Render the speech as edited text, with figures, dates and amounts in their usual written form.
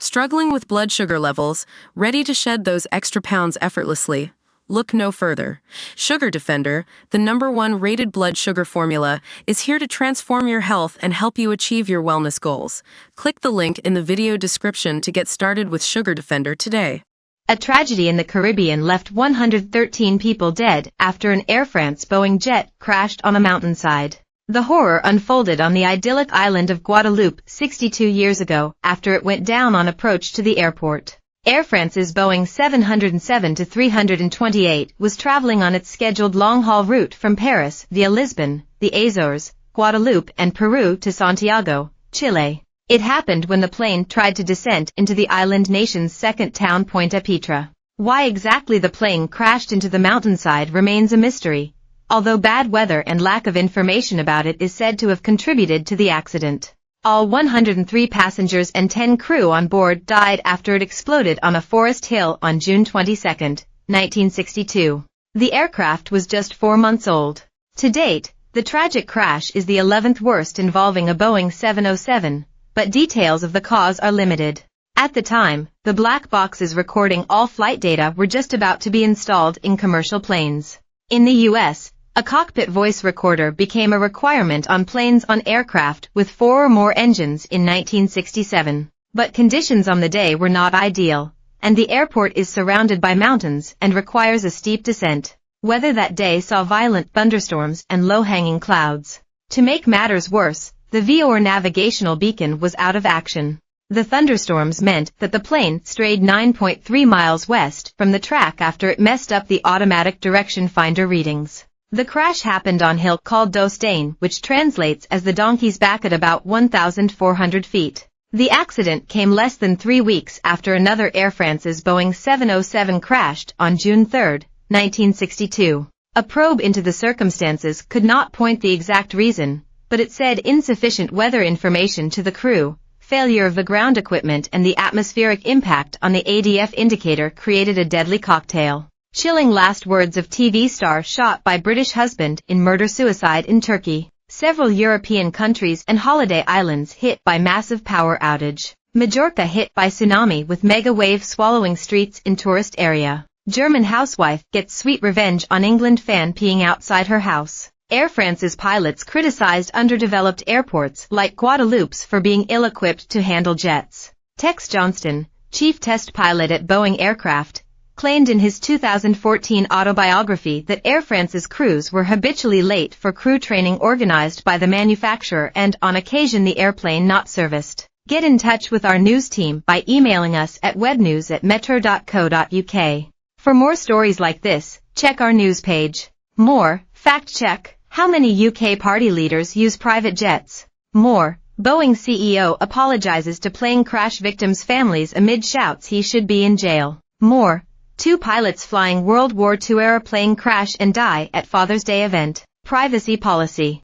Struggling with blood sugar levels, ready to shed those extra pounds effortlessly? Look no further. Sugar Defender, the #1 rated blood sugar formula, is here to transform your health and help you achieve your wellness goals. Click the link in the video description to get started with Sugar Defender today. A tragedy in the Caribbean left 113 people dead after an Air France Boeing jet crashed on a mountainside. The horror unfolded on the idyllic island of Guadeloupe 62 years ago after it went down on approach to the airport. Air France's Boeing 707-328 was traveling on its scheduled long-haul route from Paris via Lisbon, the Azores, Guadeloupe and Peru to Santiago, Chile. It happened when the plane tried to descend into the island nation's second town Pointe Pitre. Why exactly the plane crashed into the mountainside remains a mystery, although bad weather and lack of information about it is said to have contributed to the accident. All 103 passengers and 10 crew on board died after it exploded on a forest hill on June 22, 1962. The aircraft was just 4 months old. To date, the tragic crash is the 11th worst involving a Boeing 707, but details of the cause are limited. At the time, the black boxes recording all flight data were just about to be installed in commercial planes. In the U.S., a cockpit voice recorder became a requirement on planes on aircraft with 4 or more engines in 1967. But conditions on the day were not ideal, and the airport is surrounded by mountains and requires a steep descent. Weather that day saw violent thunderstorms and low-hanging clouds. To make matters worse, the VOR navigational beacon was out of action. The thunderstorms meant that the plane strayed 9.3 miles west from the track after it messed up the automatic direction finder readings. The crash happened on a hill called Dos Danes, which translates as the donkey's back at about 1,400 feet. The accident came less than 3 weeks after another Air France's Boeing 707 crashed on June 3, 1962. A probe into the circumstances could not point the exact reason, but it said insufficient weather information to the crew, failure of the ground equipment and the atmospheric impact on the ADF indicator created a deadly cocktail. Chilling last words of TV star shot by British husband in murder-suicide in Turkey. Several European countries and holiday islands hit by massive power outage. Majorca hit by tsunami with mega wave swallowing streets in tourist area. German housewife gets sweet revenge on England fan peeing outside her house. Air France's pilots criticized underdeveloped airports like Guadeloupe's for being ill-equipped to handle jets. Tex Johnston, chief test pilot at Boeing Aircraft, claimed in his 2014 autobiography that Air France's crews were habitually late for crew training organized by the manufacturer and, on occasion, the airplane not serviced. Get in touch with our news team by emailing us at webnews@metro.co.uk. For more stories like this, check our news page. More, fact check, how many UK party leaders use private jets? More, Boeing CEO apologizes to plane crash victims' families amid shouts he should be in jail. More, 2 pilots flying World War II era plane crash and die at Father's Day event. Privacy policy.